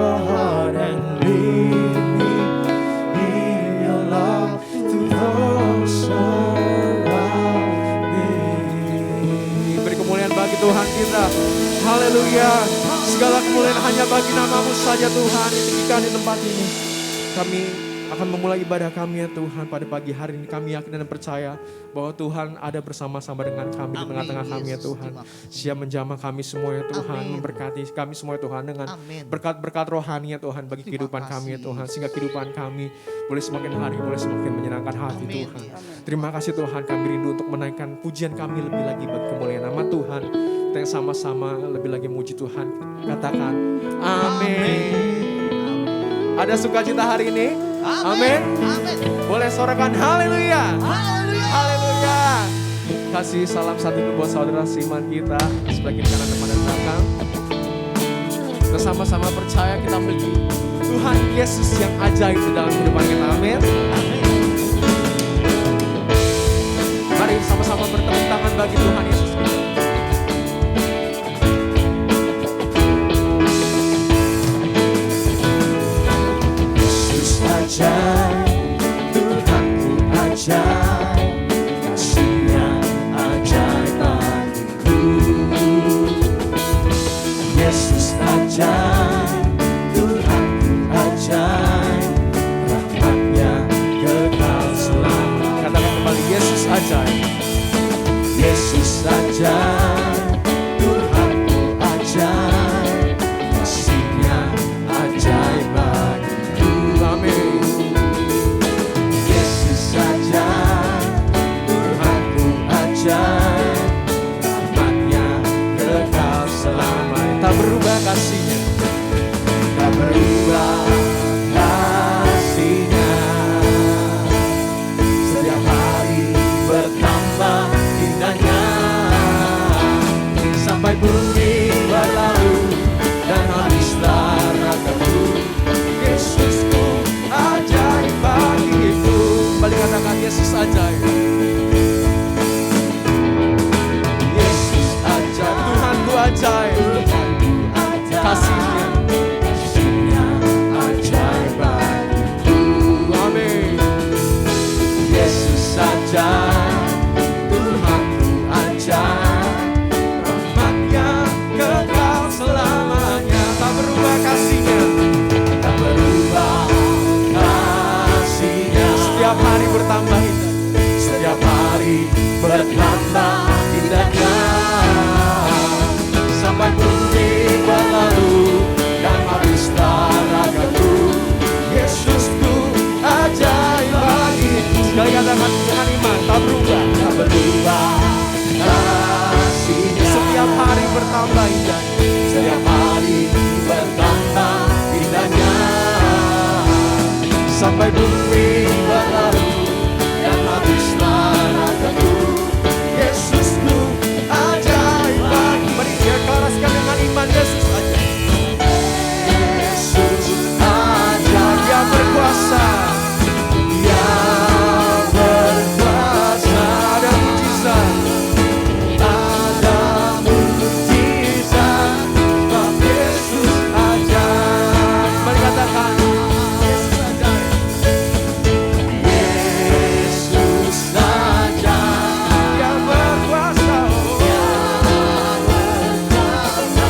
your heart and lead me in your love to those around me. Beri kemuliaan bagi Tuhan kita. Haleluya. Segala kemuliaan hanya bagi nama-Mu saja Tuhan. Tinggikan di tempat ini. Kami akan memulai ibadah kami ya Tuhan pada pagi hari ini. Kami yakin dan percaya bahwa Tuhan ada bersama-sama dengan kami di tengah-tengah kami ya Tuhan. Siap menjamah kami semua ya Tuhan. Memberkati kami semua ya Tuhan dengan berkat-berkat rohani ya Tuhan bagi kehidupan kami ya Tuhan. Sehingga kehidupan kami boleh semakin hari, boleh semakin menyenangkan hati Tuhan. Terima kasih Tuhan, kami rindu untuk menaikkan pujian kami lebih lagi bagi kemuliaan nama Tuhan. Kita yang sama-sama lebih lagi muji Tuhan. Katakan amin. Ada sukacita hari ini? Amin. Boleh sorakan haleluya. Haleluya. Kasih salam satu buat saudara seiman kita sebelah kiri kanan depan dan belakang. Kita sama-sama percaya kita memiliki Tuhan Yesus yang ajaib di dalam kehidupan kita. Amin. Mari sama-sama bertepuk tangan bagi Tuhan Yesus kita. Ajaib, Tuhanku ajaib, kasih-Nya ajaib bagiku. Yesus ajaib, Tuhanku ajaib, rahmat-Nya kekal selamanya. Katakan kembali, Yesus ajaib. Yesus ajaib, Tuhanku ajaib, kasih-Nya ajaib bagiku. Amin. Rahmat-Nya kekal selamanya. Tak berubah kasih-Nya, tak berubah kasih-Nya. Setiap hari bertambah indahnya, sampai bumi berlalu dan habislah ragaku. Yesusku ajaib bagiku. Kembali katakan, Yesus ajaib. Ajaib, kasih-Nya ajaib bagiku. Amin. Yesus ajaib, Tuhanku ajaib, rahmat-Nya kekal selamanya. Tak berubah kasih-Nya, tak berubah kasih-Nya. Setiap hari bertambah indah, setiap hari bertambah indahnya, sampai bumi berlalu dan habislah ragaku. Yesusku ajaib bagiku. Sekali katakan dengan iman, tak berubah, tak berubah kasih-Nya. Setiap hari bertambah indah, setiap hari bertambah indahnya, sampai bumi berlalu dan habislah ragaku. Yesusku ajaib bagiku. Mari deklarasikan dengan iman, Yesus ajaib. Yesus ajaib. Dia berkuasa, Dia berkuasa. Ada mujizat, ada mujizat, sebab Yesus ajaib. Mari katakan, Yesus ajaib. Yesus ajaib. Dia berkuasa,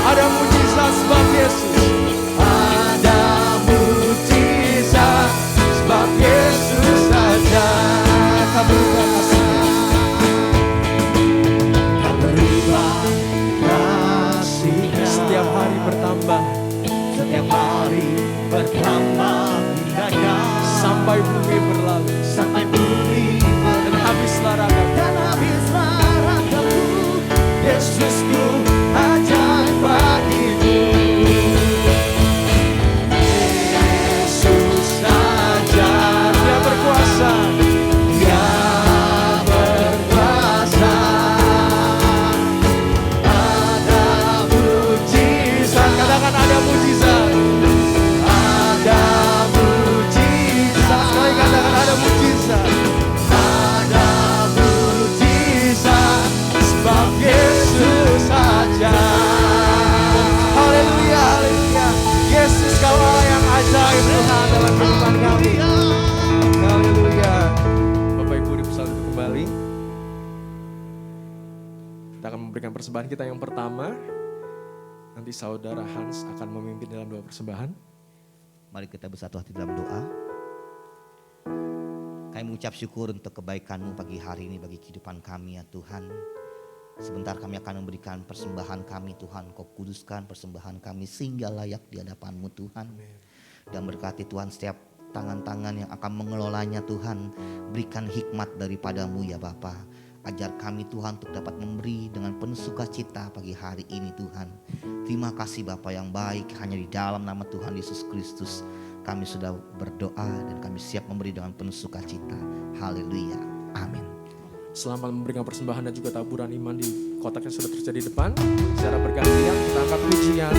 ada mujizat sebab Yesus. Ada mujizat sebab Yesus saja. Tak berubah kasih-Nya, tak berubah kasih-Nya. Setiap hari bertambah, setiap hari bertambah indahnya, sampai bumi berlalu, sampai bumi berlalu dan habislah ragaku, dan habislah ragaku. Yesusku ajaib bagiku. Yesus ajaib. Dia berkuasa, Dia berkuasa. Ada mujizat. Katakan ada mujizat. Ada mujizat. Sekali katakan ada mujizat. memberikan persembahan kita yang pertama. Nanti saudara Hans akan memimpin dalam doa persembahan. Mari kita bersatu hati dalam doa. Kami mengucap syukur untuk kebaikan-Mu pagi hari ini bagi kehidupan kami ya Tuhan. Sebentar kami akan memberikan persembahan kami Tuhan. Kau kuduskan persembahan kami sehingga layak di hadapan-Mu Tuhan. Dan berkati Tuhan setiap tangan-tangan yang akan mengelolanya Tuhan. Berikan hikmat daripada-Mu ya Bapa. Ajar kami Tuhan untuk dapat memberi dengan penuh sukacita pagi hari ini Tuhan. Terima kasih Bapa yang baik, hanya di dalam nama Tuhan Yesus Kristus kami sudah berdoa dan kami siap memberi dengan penuh sukacita. Haleluya. Amin. Selamat memberikan persembahan dan juga taburan iman di kotak yang sudah tersedia di depan. Secara bergantian kita angkat pujian.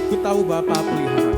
Ku tahu Bapa pelihara.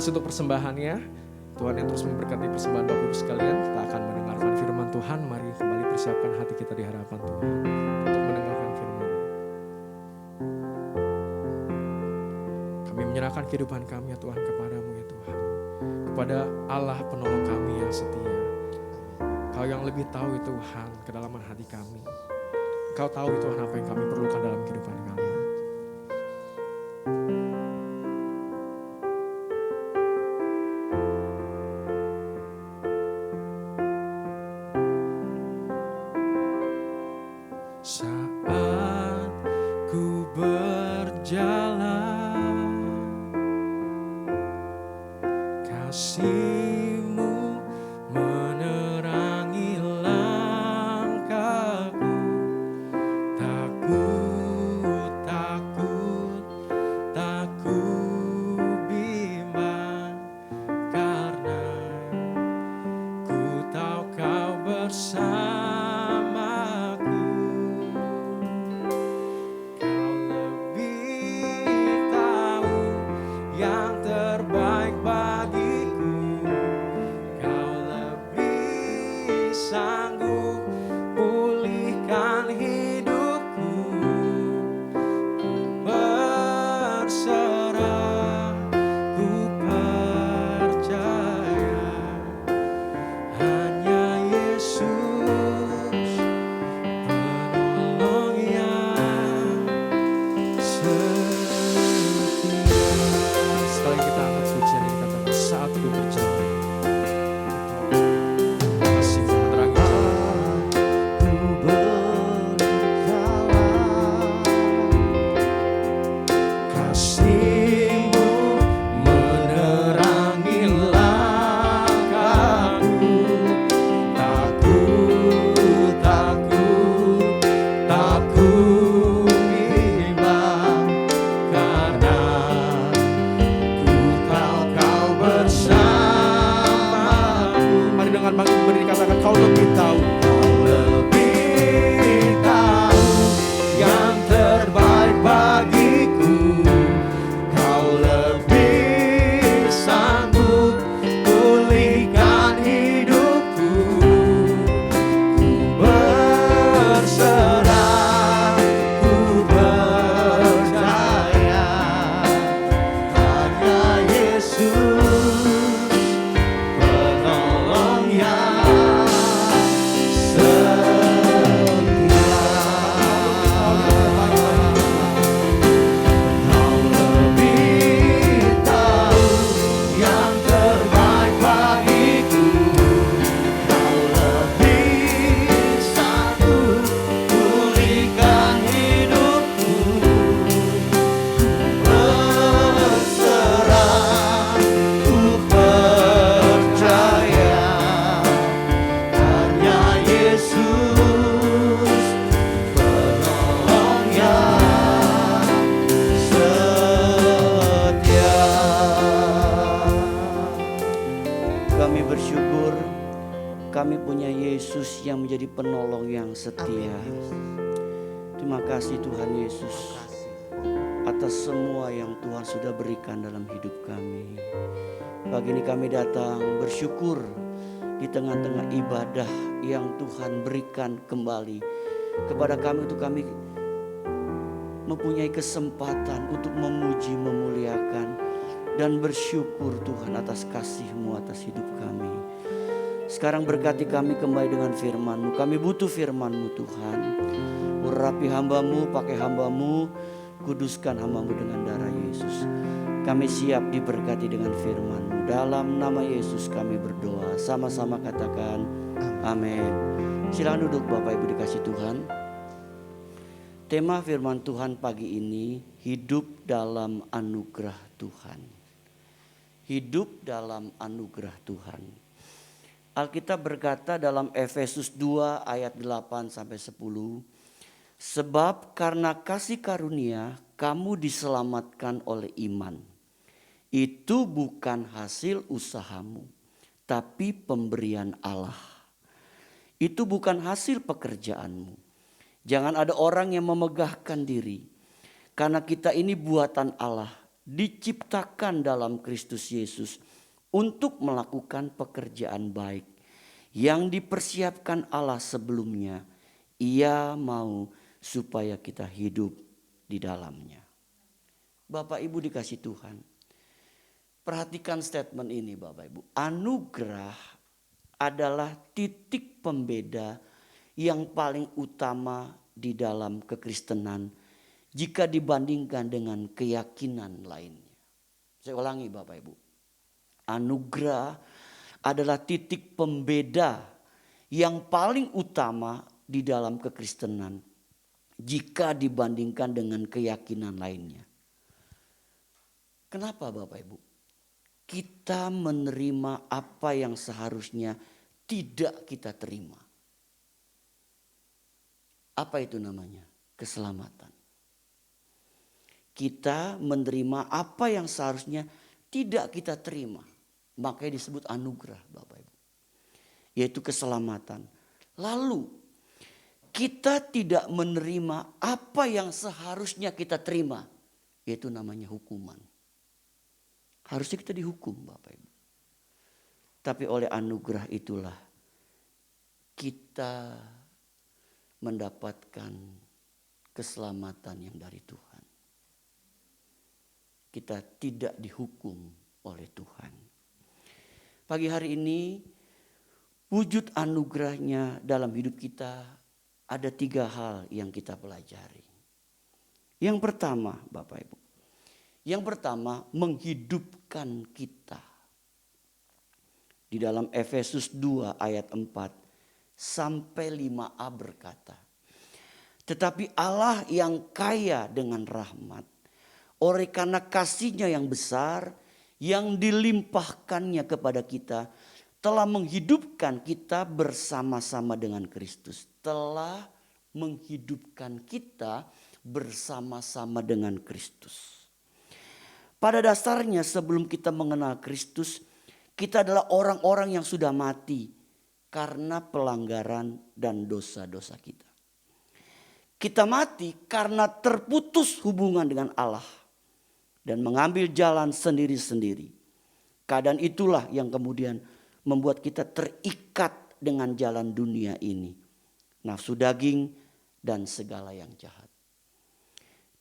Untuk persembahannya, Tuhan yang terus memberkati persembahan Bapak Ibu sekalian. Kita akan mendengarkan firman Tuhan. Mari kembali persiapkan hati kita di hadapan Tuhan untuk mendengarkan firman. Kami menyerahkan kehidupan kami ya Tuhan kepadamu ya Tuhan. Kepada Allah penolong kami yang setia. Kau yang lebih tahu ya Tuhan kedalaman hati kami. Kau tahu ya Tuhan apa yang kami perlukan dalam kehidupan kami. punya Yesus yang menjadi penolong yang setia. Terima kasih Tuhan Yesus atas semua yang Tuhan sudah berikan dalam hidup kami. Pagi ini kami datang bersyukur di tengah-tengah ibadah yang Tuhan berikan kembali kepada kami, untuk kami mempunyai kesempatan untuk memuji, memuliakan, dan bersyukur Tuhan atas kasih-Mu atas hidup kami. Sekarang berkati kami kembali dengan firman-Mu. Kami butuh firman-Mu Tuhan. Urapi hamba-Mu, pakai hamba-Mu, kuduskan hamba-Mu dengan darah Yesus. Kami siap diberkati dengan firman-Mu. Dalam nama Yesus kami berdoa. Sama-sama katakan amin. Silakan duduk Bapak Ibu dikasih Tuhan. Tema firman Tuhan pagi ini, hidup dalam anugerah Tuhan. Hidup dalam anugerah Tuhan. Alkitab berkata dalam Efesus 2 ayat 8 sampai 10. Sebab karena kasih karunia kamu diselamatkan oleh iman. Itu bukan hasil usahamu, tapi pemberian Allah. Itu bukan hasil pekerjaanmu. Jangan ada orang yang memegahkan diri. Karena kita ini buatan Allah, diciptakan dalam Kristus Yesus untuk melakukan pekerjaan baik yang dipersiapkan Allah sebelumnya. Ia mau supaya kita hidup di dalamnya. Bapak Ibu dikasih Tuhan, perhatikan statement ini Bapak Ibu. Anugerah adalah titik pembeda yang paling utama di dalam kekristenan jika dibandingkan dengan keyakinan lainnya. Saya ulangi Bapak Ibu. Anugerah adalah titik pembeda yang paling utama di dalam kekristenan jika dibandingkan dengan keyakinan lainnya. Kenapa Bapak Ibu? Kita menerima apa yang seharusnya tidak kita terima. Apa itu namanya? Keselamatan. Kita menerima apa yang seharusnya tidak kita terima. Makanya disebut anugerah Bapak Ibu. Yaitu keselamatan. Lalu kita tidak menerima apa yang seharusnya kita terima. Yaitu namanya hukuman. Harusnya kita dihukum Bapak Ibu. Tapi oleh anugerah itulah kita mendapatkan keselamatan yang dari Tuhan. Kita tidak dihukum oleh Tuhan. Pagi hari ini wujud anugerahnya dalam hidup kita ada 3 hal yang kita pelajari. Yang pertama Bapak Ibu. Yang pertama menghidupkan kita. Di dalam Efesus 2 ayat 4 sampai 5a berkata. Tetapi Allah yang kaya dengan rahmat, oleh karena kasih-Nya yang besar, yang dilimpahkannya kepada kita, telah menghidupkan kita bersama-sama dengan Kristus. Telah menghidupkan kita bersama-sama dengan Kristus. Pada dasarnya sebelum kita mengenal Kristus, kita adalah orang-orang yang sudah mati karena pelanggaran dan dosa-dosa kita. Kita mati karena terputus hubungan dengan Allah dan mengambil jalan sendiri-sendiri. Keadaan itulah yang kemudian membuat kita terikat dengan jalan dunia ini. Nafsu daging dan segala yang jahat.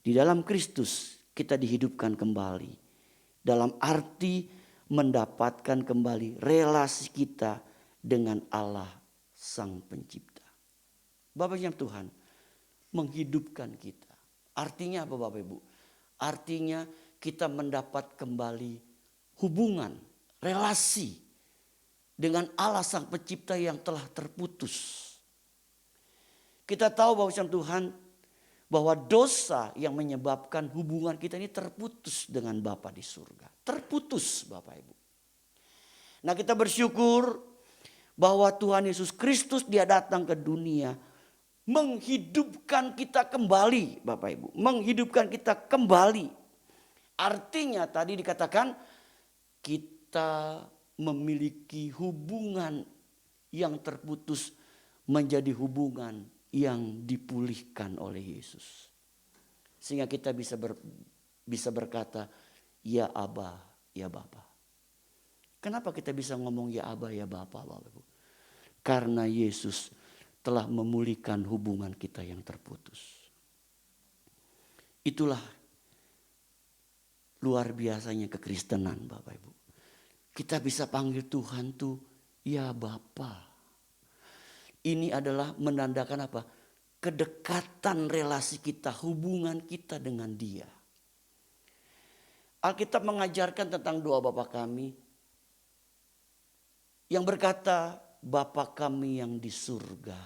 Di dalam Kristus kita dihidupkan kembali. Dalam arti mendapatkan kembali relasi kita dengan Allah Sang Pencipta. Bapak yang Tuhan menghidupkan kita. Artinya apa Bapak Ibu? Artinya kita mendapat kembali hubungan, relasi dengan Allah Sang Pencipta yang telah terputus. Kita tahu Bapak yang Tuhan bahwa dosa yang menyebabkan hubungan kita ini terputus dengan Bapa di surga. Terputus Bapak Ibu. Nah kita bersyukur bahwa Tuhan Yesus Kristus dia datang ke dunia menghidupkan kita kembali Bapak Ibu. Menghidupkan kita kembali. Artinya tadi dikatakan kita memiliki hubungan yang terputus menjadi hubungan yang dipulihkan oleh Yesus. Sehingga kita bisa berkata, ya Aba, ya Bapa. Kenapa kita bisa ngomong ya Aba, ya Bapa, Bapak Ibu? Karena Yesus telah memulihkan hubungan kita yang terputus. Itulah luar biasanya kekristenan, Bapak Ibu. Kita bisa panggil Tuhan tuh ya Bapa. Ini adalah menandakan apa? Kedekatan relasi kita, hubungan kita dengan Dia. Alkitab mengajarkan tentang doa Bapa kami yang berkata, Bapa kami yang di surga,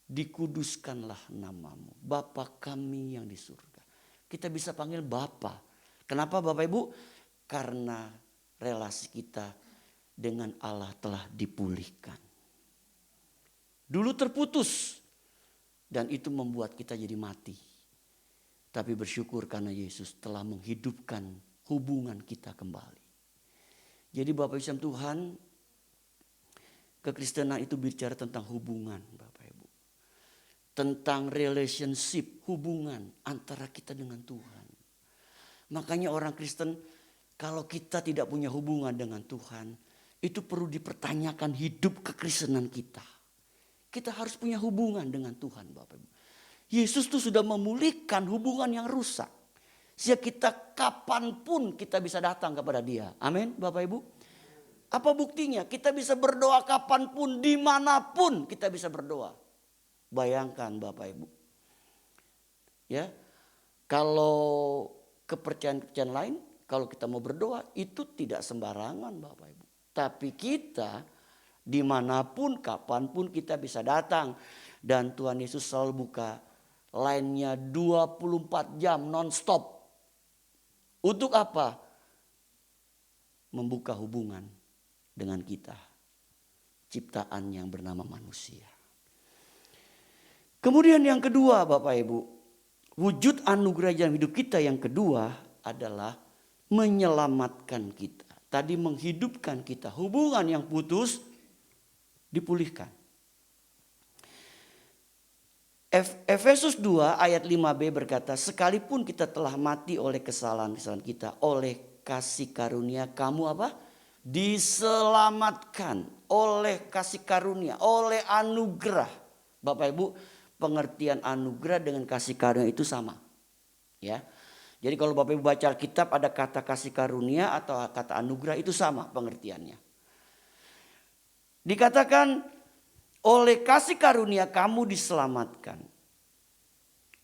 dikuduskanlah namamu. Bapa kami yang di surga. Kita bisa panggil Bapa. Kenapa Bapak Ibu? Karena relasi kita dengan Allah telah dipulihkan. Dulu terputus dan itu membuat kita jadi mati. Tapi bersyukur karena Yesus telah menghidupkan hubungan kita kembali. Jadi Bapak Ibu Tuhan, kekristenan itu bicara tentang hubungan Bapak Ibu. Tentang relationship, hubungan antara kita dengan Tuhan. Makanya orang Kristen kalau kita tidak punya hubungan dengan Tuhan, itu perlu dipertanyakan hidup kekristenan kita. Kita harus punya hubungan dengan Tuhan Bapak Ibu. Yesus tuh sudah memulihkan hubungan yang rusak. Sehingga kita kapanpun kita bisa datang kepada Dia. Amin Bapak Ibu. Apa buktinya? Kita bisa berdoa kapanpun, dimanapun kita bisa berdoa. Bayangkan Bapak Ibu. Ya, kalau kepercayaan-kepercayaan lain, kalau kita mau berdoa itu tidak sembarangan Bapak Ibu. Tapi kita dimanapun, kapanpun kita bisa datang. Dan Tuhan Yesus selalu buka line-nya 24 jam non-stop. Untuk apa? Membuka hubungan dengan kita. Ciptaan yang bernama manusia. Kemudian yang kedua Bapak Ibu. Wujud anugerah dalam hidup kita yang kedua adalah menyelamatkan kita. Tadi menghidupkan kita. Hubungan yang putus dipulihkan. Efesus 2 ayat 5b berkata, sekalipun kita telah mati oleh kesalahan-kesalahan kita, oleh kasih karunia kamu apa? Diselamatkan oleh kasih karunia, oleh anugerah. Bapak Ibu, pengertian anugerah dengan kasih karunia itu sama. Ya. Jadi kalau Bapak Ibu baca Alkitab ada kata kasih karunia atau kata anugerah itu sama pengertiannya. Dikatakan oleh kasih karunia kamu diselamatkan.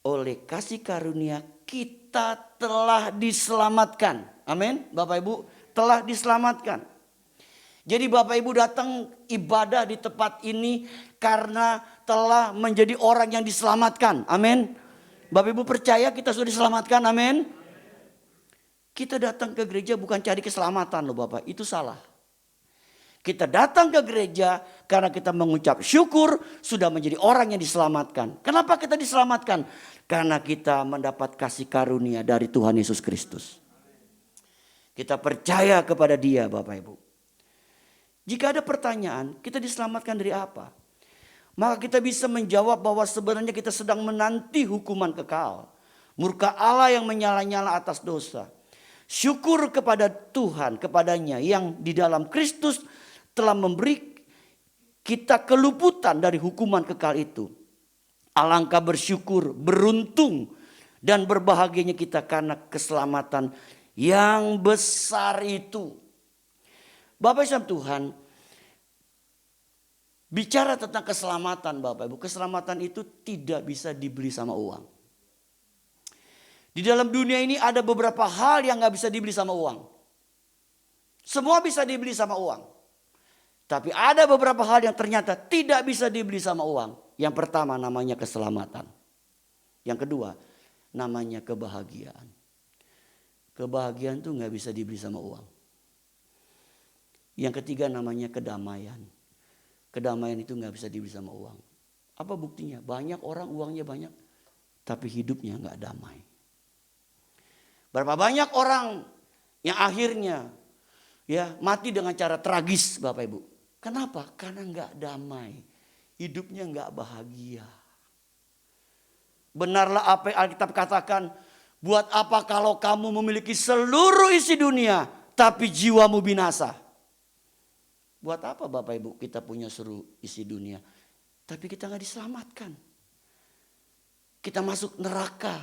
Oleh kasih karunia kita telah diselamatkan. Amin. Bapak Ibu telah diselamatkan. Jadi Bapak Ibu datang ibadah di tempat ini karena telah menjadi orang yang diselamatkan. Amin. Bapak Ibu percaya kita sudah diselamatkan. Amin. Kita datang ke gereja bukan cari keselamatan loh Bapak. Itu salah. Kita datang ke gereja karena kita mengucap syukur sudah menjadi orang yang diselamatkan. Kenapa kita diselamatkan? Karena kita mendapat kasih karunia dari Tuhan Yesus Kristus. Kita percaya kepada Dia Bapak Ibu. Jika ada pertanyaan, kita diselamatkan dari apa? Maka kita bisa menjawab bahwa sebenarnya kita sedang menanti hukuman kekal. Murka Allah yang menyala-nyala atas dosa. Syukur kepada Tuhan, kepadanya yang di dalam Kristus telah memberi kita keluputan dari hukuman kekal itu. Alangkah bersyukur, beruntung dan berbahagianya kita karena keselamatan yang besar itu. Bapak Ibu Tuhan, bicara tentang keselamatan Bapak Ibu. Keselamatan itu tidak bisa dibeli sama uang. Di dalam dunia ini ada beberapa hal yang gak bisa dibeli sama uang. Semua bisa dibeli sama uang. Tapi ada beberapa hal yang ternyata tidak bisa dibeli sama uang. Yang pertama namanya keselamatan. Yang kedua namanya kebahagiaan. Kebahagiaan itu gak bisa dibeli sama uang. Yang ketiga namanya kedamaian. Kedamaian itu gak bisa dibeli sama uang. Apa buktinya? Banyak orang uangnya banyak. Tapi hidupnya gak damai. Berapa banyak orang yang akhirnya ya mati dengan cara tragis Bapak Ibu. Kenapa? Karena nggak damai. Hidupnya nggak bahagia. Benarlah apa yang Alkitab katakan. Buat apa kalau kamu memiliki seluruh isi dunia, tapi jiwamu binasa? Buat apa Bapak Ibu kita punya seluruh isi dunia, tapi kita nggak diselamatkan? Kita masuk neraka.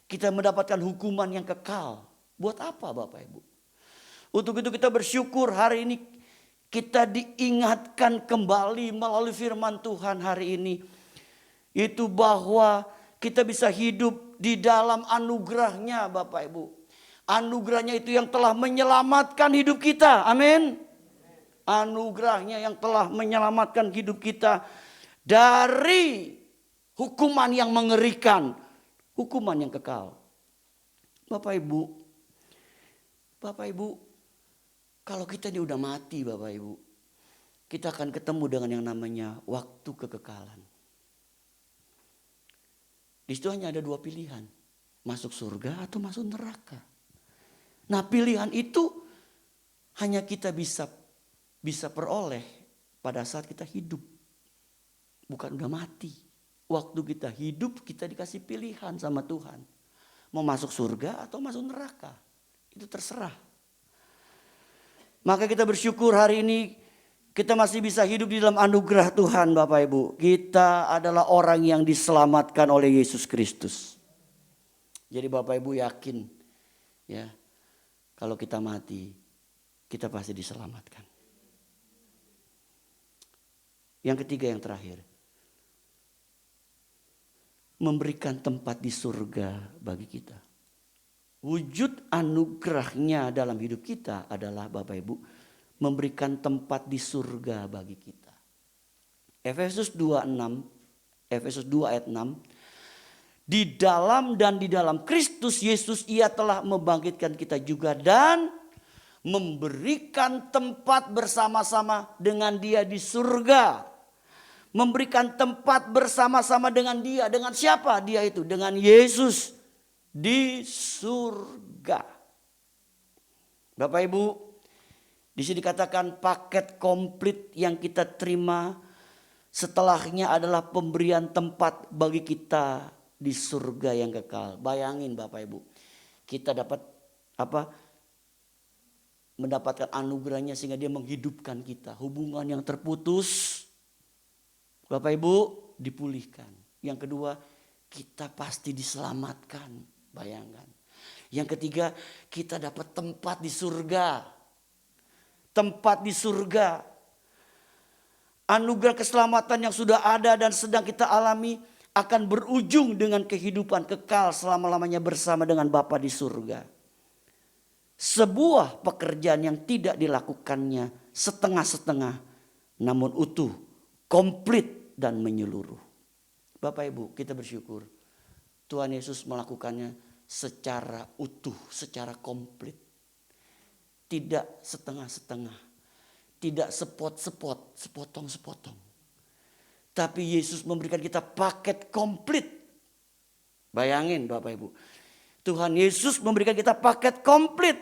Kita mendapatkan hukuman yang kekal. Buat apa Bapak Ibu? Untuk itu kita bersyukur hari ini kita diingatkan kembali melalui firman Tuhan hari ini. Itu bahwa kita bisa hidup di dalam anugerahnya Bapak Ibu. Anugerahnya itu yang telah menyelamatkan hidup kita. Amin. Anugerahnya yang telah menyelamatkan hidup kita dari hukuman yang mengerikan. Hukuman yang kekal. Bapak Ibu. Kalau kita ini udah mati Bapak Ibu. Kita akan ketemu dengan yang namanya waktu kekekalan. Di situ hanya ada dua pilihan. Masuk surga atau masuk neraka. Nah pilihan itu hanya kita bisa peroleh pada saat kita hidup. Bukan udah mati. Waktu kita hidup kita dikasih pilihan sama Tuhan. Mau masuk surga atau masuk neraka. Itu terserah. Maka kita bersyukur hari ini kita masih bisa hidup di dalam anugerah Tuhan Bapak Ibu. Kita adalah orang yang diselamatkan oleh Yesus Kristus. Jadi Bapak Ibu yakin ya, kalau kita mati kita pasti diselamatkan. Yang ketiga yang terakhir. Memberikan tempat di surga bagi kita. Wujud anugerahnya dalam hidup kita adalah Bapak Ibu memberikan tempat di surga bagi kita. Efesus 2 ayat 6. Di dalam dan di dalam Kristus Yesus ia telah membangkitkan kita juga dan memberikan tempat bersama-sama dengan dia di surga. Memberikan tempat bersama-sama dengan dia. Dengan siapa dia itu? Dengan Yesus di surga. Bapak Ibu, di sini dikatakan paket komplit yang kita terima setelahnya adalah pemberian tempat bagi kita di surga yang kekal. Bayangin Bapak Ibu, kita dapat mendapatkan anugerahnya sehingga dia menghidupkan kita. Hubungan yang terputus, Bapak Ibu, dipulihkan. Yang kedua, kita pasti diselamatkan. Bayangkan. Yang ketiga, kita dapat tempat di surga. Tempat di surga. Anugerah keselamatan yang sudah ada dan sedang kita alami akan berujung dengan kehidupan kekal selama-lamanya bersama dengan Bapa di surga. Sebuah pekerjaan yang tidak dilakukannya setengah-setengah, namun utuh, komplit dan menyeluruh. Bapak Ibu, kita bersyukur Tuhan Yesus melakukannya secara utuh, secara komplit. Tidak setengah-setengah. Tidak sepot-sepot, sepotong-sepotong. Tapi Yesus memberikan kita paket komplit. Bayangin Bapak Ibu. Tuhan Yesus memberikan kita paket komplit.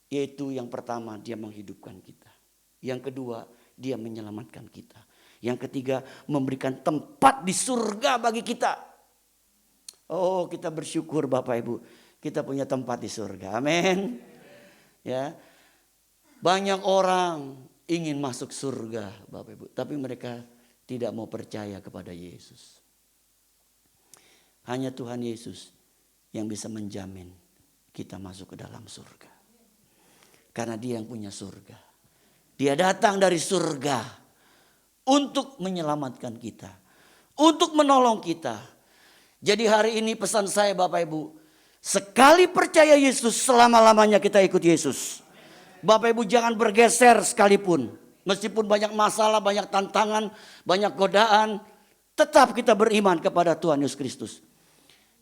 Yaitu yang pertama dia menghidupkan kita. Yang kedua dia menyelamatkan kita. Yang ketiga memberikan tempat di surga bagi kita. Oh kita bersyukur Bapak Ibu. Kita punya tempat di surga. Amin. Ya, banyak orang ingin masuk surga Bapak Ibu, tapi mereka tidak mau percaya kepada Yesus. Hanya Tuhan Yesus yang bisa menjamin kita masuk ke dalam surga. Karena dia yang punya surga. Dia datang dari surga untuk menyelamatkan kita, untuk menolong kita. Jadi hari ini pesan saya Bapak Ibu, sekali percaya Yesus, selama-lamanya kita ikut Yesus. Bapak Ibu jangan bergeser sekalipun. Meskipun banyak masalah, banyak tantangan, banyak godaan. Tetap kita beriman kepada Tuhan Yesus Kristus.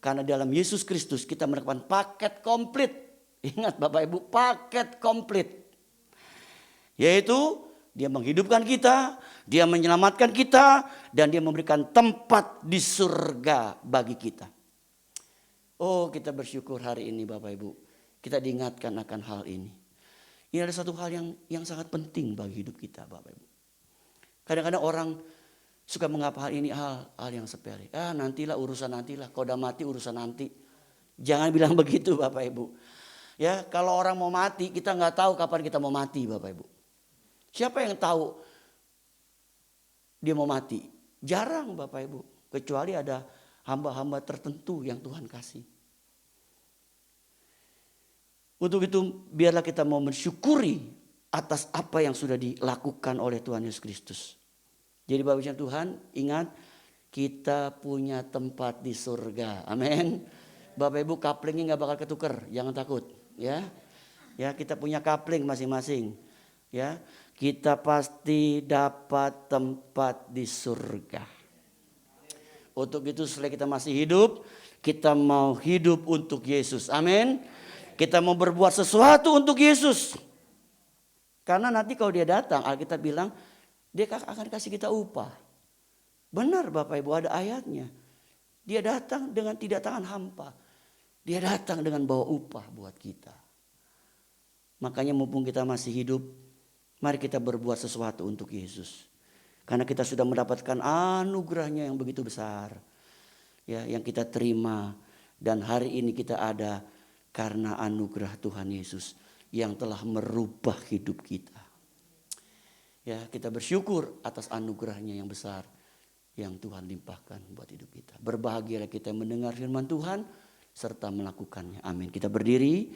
Karena dalam Yesus Kristus kita mendapatkan paket komplit. Ingat Bapak Ibu, paket komplit. Yaitu dia menghidupkan kita, dia menyelamatkan kita, dan dia memberikan tempat di surga bagi kita. Oh kita bersyukur hari ini Bapak Ibu. Kita diingatkan akan hal ini. Ini ada satu hal yang sangat penting bagi hidup kita, Bapak Ibu. Kadang-kadang orang suka mengapa hal ini hal yang sepele. Nantilah urusan nantilah. Kalau udah mati urusan nanti. Jangan bilang begitu, Bapak Ibu. Ya, kalau orang mau mati, kita nggak tahu kapan kita mau mati, Bapak Ibu. Siapa yang tahu dia mau mati? Jarang, Bapak Ibu. Kecuali ada hamba-hamba tertentu yang Tuhan kasih. Untuk itu biarlah kita mau mensyukuri atas apa yang sudah dilakukan oleh Tuhan Yesus Kristus. Jadi Bapak Ibu Tuhan, ingat kita punya tempat di surga. Amin. Bapak Ibu, kaplingnya nggak bakal ketuker, jangan takut, ya. Ya, kita punya kapling masing-masing. Ya, kita pasti dapat tempat di surga. Untuk itu selama kita masih hidup, kita mau hidup untuk Yesus. Amin. Kita mau berbuat sesuatu untuk Yesus. Karena nanti kalau dia datang, Alkitab bilang, dia akan kasih kita upah. Benar Bapak Ibu, ada ayatnya. Dia datang dengan tidak tangan hampa. Dia datang dengan bawa upah buat kita. Makanya mumpung kita masih hidup, mari kita berbuat sesuatu untuk Yesus. Karena kita sudah mendapatkan anugerahnya yang begitu besar. Ya, yang kita terima. Dan hari ini kita ada karena anugerah Tuhan Yesus yang telah merubah hidup kita. Ya, kita bersyukur atas anugerahnya yang besar yang Tuhan limpahkan buat hidup kita. Berbahagialah kita mendengar firman Tuhan serta melakukannya. Amin. Kita berdiri,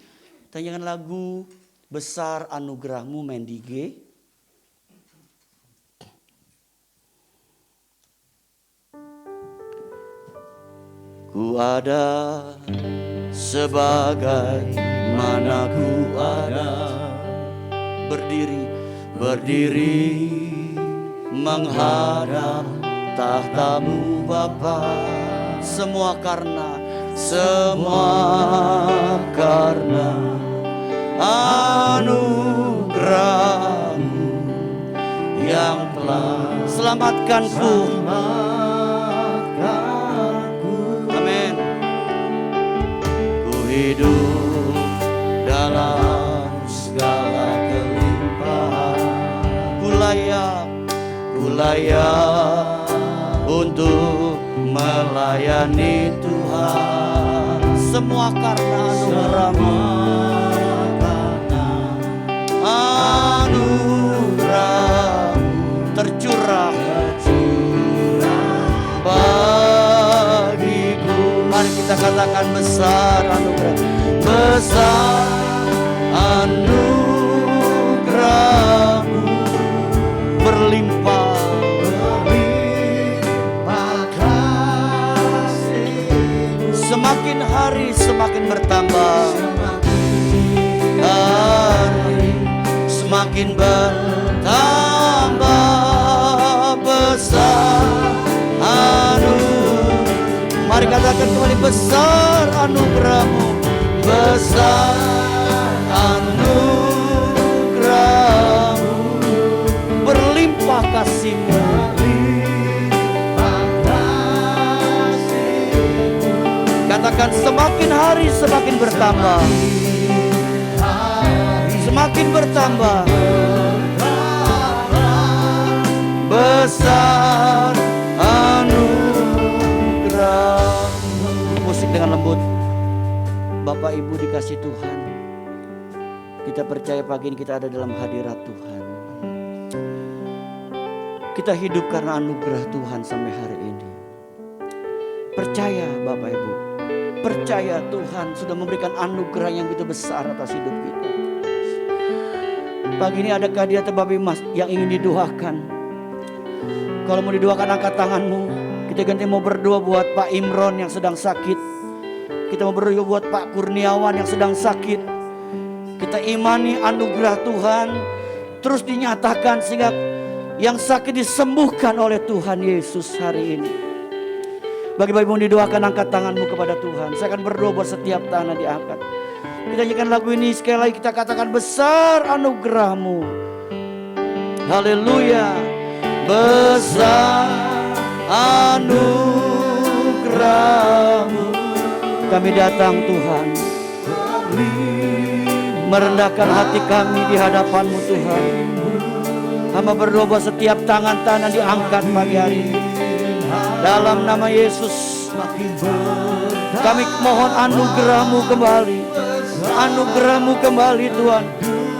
tanyakan lagu Besar Anugerahmu, main di G. Ku ada sebagai mana ku ada, berdiri menghadap tahtamu Bapa. Semua karena anugerahmu yang telah selamatkanku. Amin. Ku hidup dalam segala kelimpahan. Ku layak untuk melayani Tuhan. Semua karena anugerahmu. Anugerahmu tercurah bagiku. Mari kita katakan besar anugerah. Besar anugerahmu berlimpah kasih. Semakin hari semakin bertambah. Hari semakin bertambah besar mari katakan kembali besar anugerahmu. Besar anugerahmu berlimpah kasihmu. Katakan semakin hari semakin bertambah. Semakin bertambah besar anugerah. Musik dengan lembut. Bapak Ibu dikasih Tuhan, kita percaya pagi ini kita ada dalam hadirat Tuhan. Kita hidup karena anugerah Tuhan sampai hari ini. Percaya Bapak Ibu, percaya Tuhan sudah memberikan anugerah yang begitu besar atas hidup kita. Pagi ini adakah di atas Bapak Mas yang ingin didoakan? Kalau mau didoakan angkat tanganmu. Kita ganti mau berdoa buat Pak Imron yang sedang sakit. Kita mau berdoa buat Pak Kurniawan yang sedang sakit. Kita imani anugerah Tuhan terus dinyatakan sehingga yang sakit disembuhkan oleh Tuhan Yesus hari ini. Bagi Bapak Ibu didoakan angkat tanganmu kepada Tuhan. Saya akan berdoa buat setiap tangan diangkat. Kita nyanyikan lagu ini sekali lagi, kita katakan besar anugerahmu. Haleluya. Besar anugerahmu. Kami datang Tuhan merendahkan hati kami di hadapan-Mu Tuhan. Hamba berdoa buat setiap tangan-tangan diangkat pagi hari ini. Dalam nama Yesus, kami mohon anugerah-Mu kembali. Anugerah-Mu kembali Tuhan.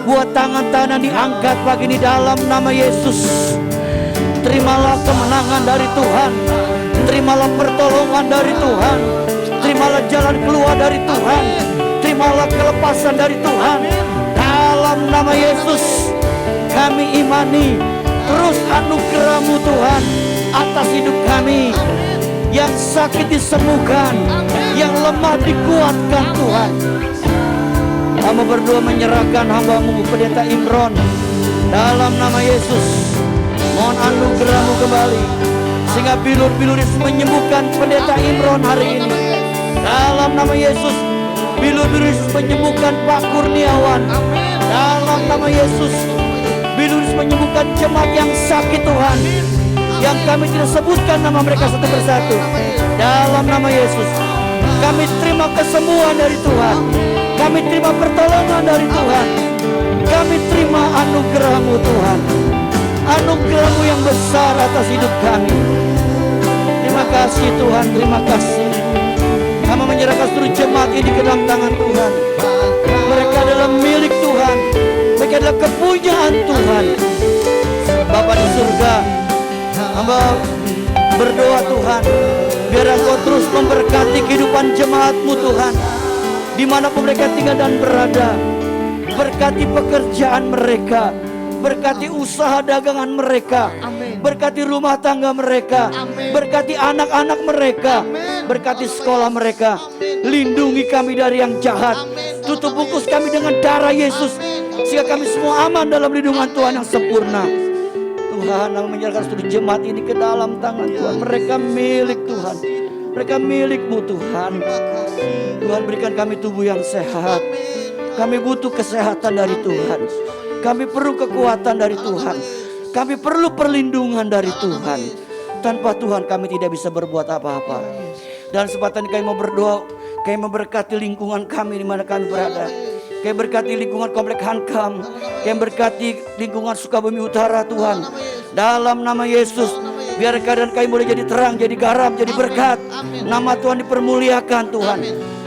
Buat tangan-tangan diangkat pagi ini dalam nama Yesus. Terimalah kemenangan dari Tuhan. Terimalah pertolongan dari Tuhan. Terimalah jalan keluar dari Tuhan. Terimalah kelepasan dari Tuhan. Dalam nama Yesus kami imani terus anugerah-Mu Tuhan atas hidup kami. Yang sakit disembuhkan, yang lemah dikuatkan Tuhan. Hamba berdoa menyerahkan hamba-Mu Pendeta Imron dalam nama Yesus. Mohon anugerah-Mu kembali sehingga bilur-bilur menyembuhkan Pendeta Imron hari ini. Dalam nama Yesus, bilur-bilur menyembuhkan Pak Kurniawan. Dalam nama Yesus, bilur menyembuhkan jemaat yang sakit Tuhan, yang kami tidak sebutkan nama mereka satu persatu. Dalam nama Yesus, kami terima kesembuhan dari Tuhan. Kami terima pertolongan dari Tuhan. Kami terima anugerah-Mu Tuhan. Anugerah-Mu yang besar atas hidup kami. Terima kasih Tuhan, terima kasih. Kami menyerahkan seluruh jemaat ini ke dalam tangan Tuhan. Mereka adalah milik Tuhan. Mereka adalah kepunyaan Tuhan. Bapa di surga, hamba berdoa Tuhan, biar Engkau terus memberkati kehidupan jemaat-Mu Tuhan, dimanapun mereka tinggal dan berada. Berkati pekerjaan mereka, berkati usaha dagangan mereka, berkati rumah tangga mereka, berkati anak-anak mereka, berkati sekolah mereka. Lindungi kami dari yang jahat. Tutup bungkus kami dengan darah Yesus, sehingga kami semua aman dalam lindungan Tuhan yang sempurna. Tuhan, kami menyerahkan seluruh jemaat ini ke dalam tangan Tuhan. Mereka milik Tuhan. Mereka milik-Mu Tuhan. Tuhan, berikan kami tubuh yang sehat. Kami butuh kesehatan dari Tuhan. Kami perlu kekuatan dari Tuhan. Kami perlu perlindungan dari Tuhan. Tanpa Tuhan kami tidak bisa berbuat apa-apa. Dan kesempatan kami mau berdoa, kami memberkati lingkungan kami di mana kami berada. Kami berkati lingkungan Komplek Hankam. Kami berkati lingkungan Sukabumi Utara Tuhan. Dalam nama Yesus, biar keadaan kami boleh jadi terang, jadi garam, jadi berkat. Nama Tuhan dipermuliakan Tuhan.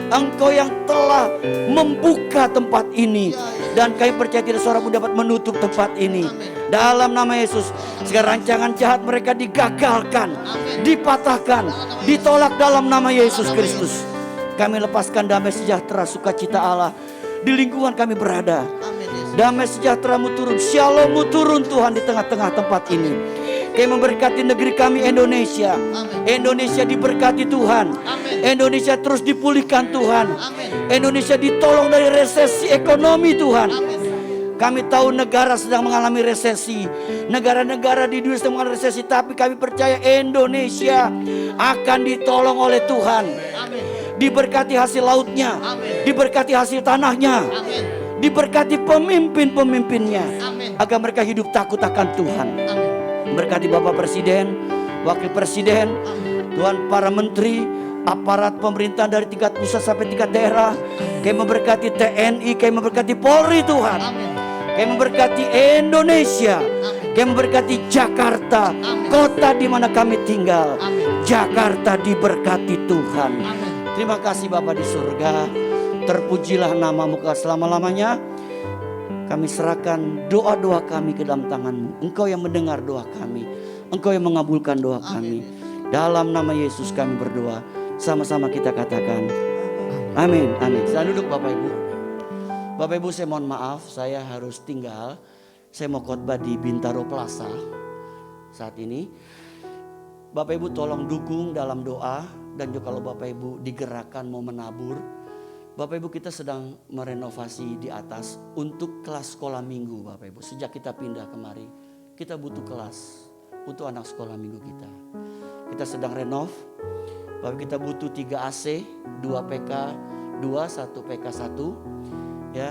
Engkau yang telah membuka tempat ini, dan kami percaya tidak seorang pun dapat menutup tempat ini. Dalam nama Yesus, segala rancangan jahat mereka digagalkan, dipatahkan, ditolak dalam nama Yesus Kristus. Kami lepaskan damai sejahtera, sukacita Allah di lingkungan kami berada. Damai sejahtera-Mu turun, Shalom-Mu turun Tuhan di tengah-tengah tempat ini. Kami memberkati negeri kami Indonesia. Indonesia diberkati Tuhan. Indonesia terus dipulihkan Tuhan. Indonesia ditolong dari resesi ekonomi Tuhan. Kami tahu negara sedang mengalami resesi. Negara-negara di dunia sedang mengalami resesi. Tapi kami percaya Indonesia akan ditolong oleh Tuhan. Diberkati hasil lautnya. Diberkati hasil tanahnya. Diberkati pemimpin-pemimpinnya. Agar mereka hidup takut akan Tuhan. Berkati Bapak Presiden, Wakil Presiden, Tuhan para menteri, aparat pemerintah dari tingkat pusat sampai tingkat daerah. Kami memberkati TNI, kami memberkati Polri Tuhan. Kami memberkati Indonesia. Kami memberkati Jakarta, kota di mana kami tinggal. Jakarta diberkati Tuhan. Terima kasih Bapa di surga. Terpujilah nama-Mu selama-lamanya. Kami serahkan doa-doa kami ke dalam tangan-Mu. Engkau yang mendengar doa kami. Engkau yang mengabulkan doa kami. Dalam nama Yesus kami berdoa. Sama-sama kita katakan amin, amin. Silahkan duduk Bapak Ibu. Bapak Ibu, saya mohon maaf, saya harus tinggal. Saya mau khotbah di Bintaro Plaza saat ini. Bapak Ibu tolong dukung dalam doa. Dan juga kalau Bapak Ibu digerakkan mau menabur. Bapak Ibu, kita sedang merenovasi di atas untuk kelas sekolah minggu Bapak Ibu. Sejak kita pindah kemari, kita butuh kelas untuk anak sekolah minggu kita. Kita sedang renov. Bapak kita butuh 3 AC, 2 PK 2, 1 PK 1. Ya,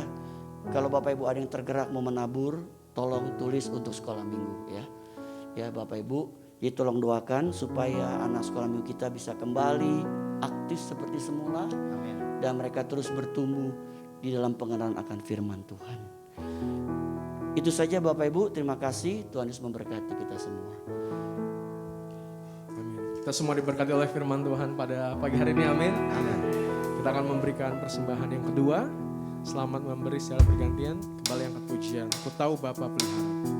kalau Bapak Ibu ada yang tergerak mau menabur, tolong tulis untuk sekolah minggu ya. Ya Bapak Ibu, tolong doakan supaya anak sekolah minggu kita bisa kembali aktif seperti semula. Dan mereka terus bertumbuh di dalam pengenalan akan firman Tuhan. Itu saja Bapak Ibu, terima kasih. Tuhan Yesus memberkati kita semua. Amin. Kita semua diberkati oleh firman Tuhan pada pagi hari ini, amin. Kita akan memberikan persembahan yang kedua. Selamat memberi secara bergantian. Kembali angkat pujian. Aku tahu Bapa pelihara.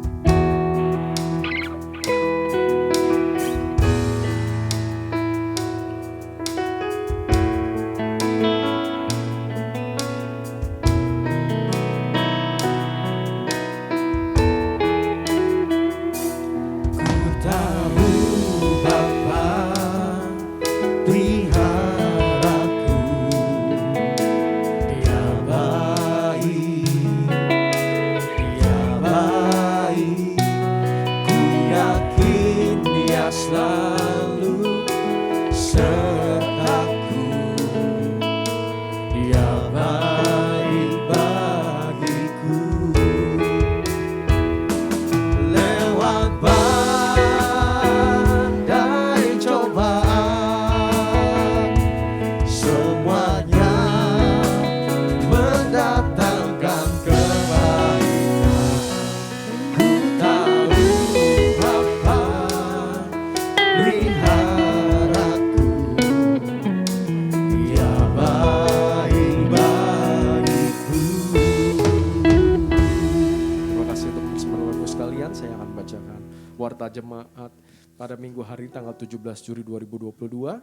Jemaat pada minggu hari tanggal 17 Juli 2022.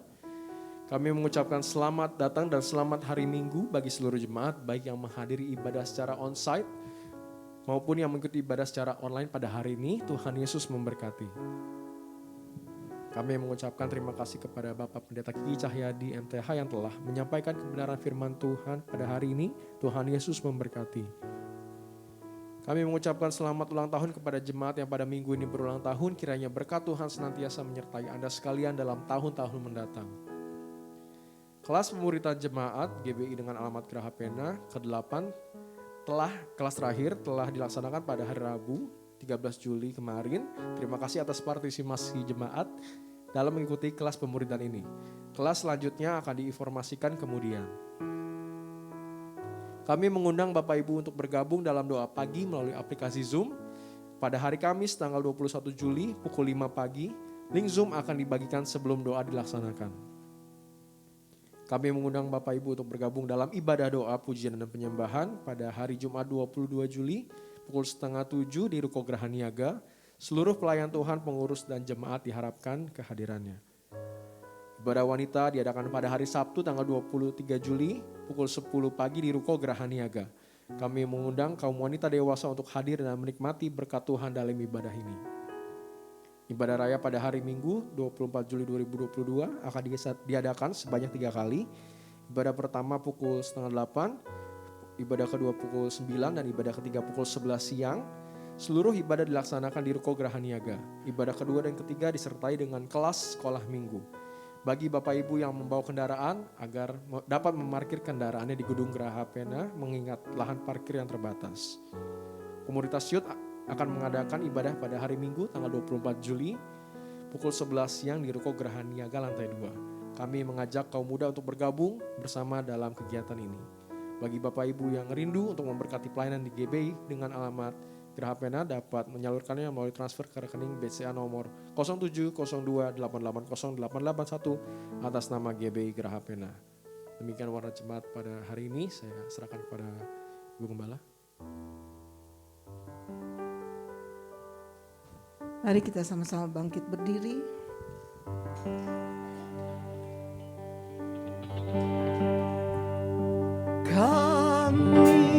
Kami mengucapkan selamat datang dan selamat hari Minggu bagi seluruh jemaat, baik yang menghadiri ibadah secara onsite maupun yang mengikuti ibadah secara online pada hari ini. Tuhan Yesus memberkati. Kami mengucapkan terima kasih kepada Bapak Pendeta Kiki Cahyadi MTH yang telah menyampaikan kebenaran firman Tuhan pada hari ini. Tuhan Yesus memberkati. Kami mengucapkan selamat ulang tahun kepada jemaat yang pada minggu ini berulang tahun. Kiranya berkat Tuhan senantiasa menyertai Anda sekalian dalam tahun-tahun mendatang. Kelas pemuritan jemaat GBI dengan alamat Geraha Pena ke-8 kelas terakhir telah dilaksanakan pada hari Rabu 13 Juli kemarin. Terima kasih atas partisipasi jemaat dalam mengikuti kelas pemuritan ini. Kelas selanjutnya akan diinformasikan kemudian. Kami mengundang Bapak Ibu untuk bergabung dalam doa pagi melalui aplikasi Zoom. Pada hari Kamis tanggal 21 Juli pukul 5 pagi, link Zoom akan dibagikan sebelum doa dilaksanakan. Kami mengundang Bapak Ibu untuk bergabung dalam ibadah doa, pujian dan penyembahan pada hari Jumat 22 Juli pukul 6:30 di Ruko Geraha Niaga. Seluruh pelayan Tuhan, pengurus dan jemaat diharapkan kehadirannya. Ibadah wanita diadakan pada hari Sabtu tanggal 23 Juli pukul 10 pagi di Ruko Geraha Niaga. Kami mengundang kaum wanita dewasa untuk hadir dan menikmati berkat Tuhan dalam ibadah ini. Ibadah raya pada hari Minggu 24 Juli 2022 akan diadakan sebanyak 3 kali. Ibadah pertama pukul 7:30, ibadah kedua pukul 9 dan ibadah ketiga pukul 11 siang. Seluruh ibadah dilaksanakan di Ruko Geraha Niaga. Ibadah kedua dan ketiga disertai dengan kelas sekolah minggu. Bagi Bapak Ibu yang membawa kendaraan agar dapat memarkir kendaraannya di gedung Geraha Pena mengingat lahan parkir yang terbatas. Komunitas Youth akan mengadakan ibadah pada hari Minggu tanggal 24 Juli pukul 11 siang di Ruko Geraha Niaga lantai 2. Kami mengajak kaum muda untuk bergabung bersama dalam kegiatan ini. Bagi Bapak Ibu yang rindu untuk memberkati pelayanan di GBI dengan alamat Geraha Pena dapat menyalurkannya melalui transfer ke rekening BCA nomor 0702880881 atas nama GBI Geraha Pena. Demikian warna jemaat pada hari ini, saya serahkan kepada Ibu Gembala. Mari kita sama-sama bangkit berdiri. Kami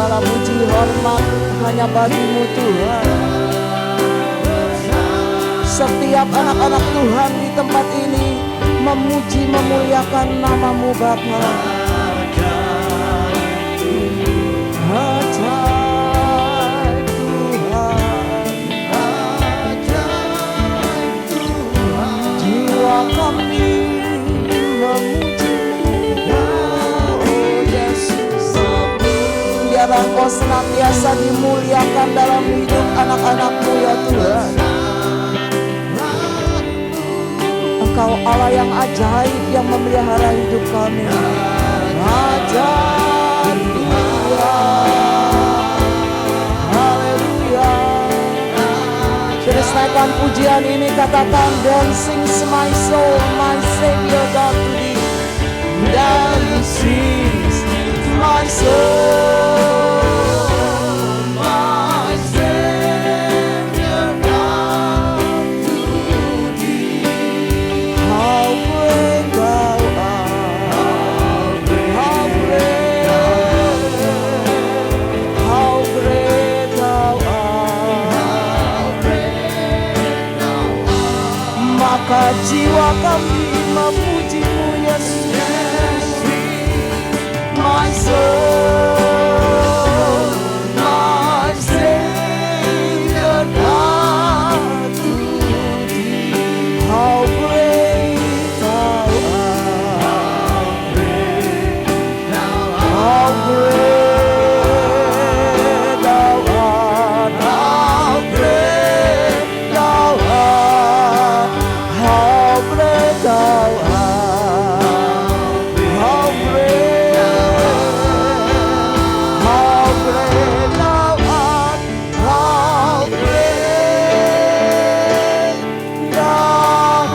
segala puji hormat hanya bagi-Mu Tuhan. Setiap anak-anak Tuhan di tempat ini memuji memuliakan nama-Mu Bapa. Ajaib Tuhan, jiwa kami memuji-Mu, oh Yesus. Biarlah Engkau senantiasa dimuliakan dalam hidup anak-anak-Mu ya Tuhan. Engkau Allah yang ajaib yang memelihara hidup kami. Ajaib Tuhan, haleluya. Terus naikkan pujian ini, katakan, dan sings my soul, my Savior God to thee. Dan sings my soul, my Savior God to thee. How great Thou art, how great, how great Thou art. Maka jiwa kami memuji-Mu Yesus. My soul, my Savior God to thee. How great Thou art, how great Thou art, how great Thou art, how great Thou art, how great, how great Thou art, how great Thou art.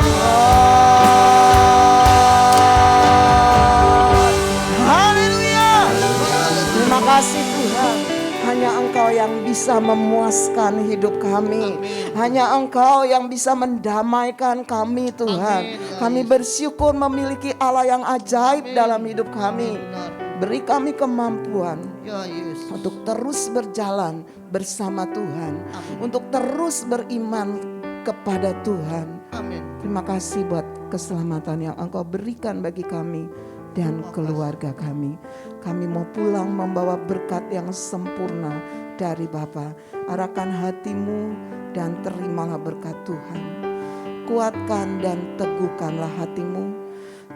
Haleluya. Terima kasih Tuhan. Hanya Engkau yang bisa memuaskan hidup kami. Hanya Engkau yang bisa mendamaikan kami Tuhan. Kami bersyukur memiliki Allah yang ajaib dalam hidup kami. Beri kami kemampuan Ya Yesus. untuk terus berjalan bersama Tuhan. Untuk terus beriman kepada Tuhan. Amin. Terima kasih buat keselamatan yang Engkau berikan bagi kami dan keluarga kami. Kami mau pulang membawa berkat yang sempurna dari Bapa. Arahkan hatimu dan terimalah berkat Tuhan. Kuatkan dan teguhkanlah hatimu.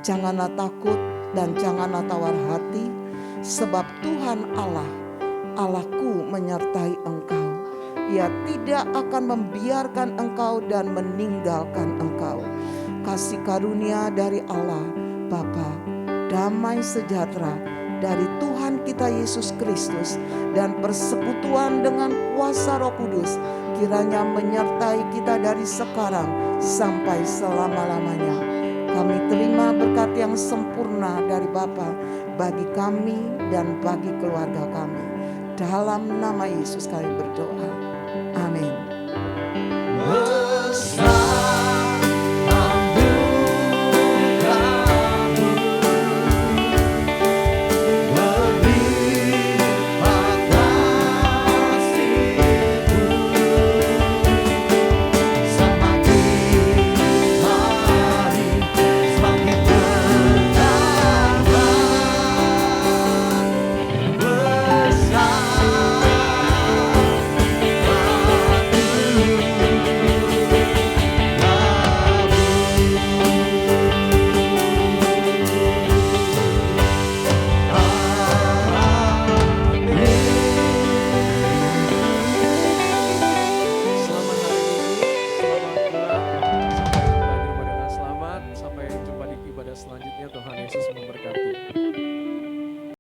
Janganlah takut dan janganlah tawar hati, sebab Tuhan Allah, Allahku menyertai engkau. Ia tidak akan membiarkan engkau dan meninggalkan engkau. Kasih karunia dari Allah Bapa, damai sejahtera dari Tuhan kita Yesus Kristus, dan persekutuan dengan kuasa Roh Kudus kiranya menyertai kita dari sekarang sampai selama-lamanya. Kami terima berkat yang sempurna dari Bapa bagi kami dan bagi keluarga kami. Dalam nama Yesus kami berdoa. Amin.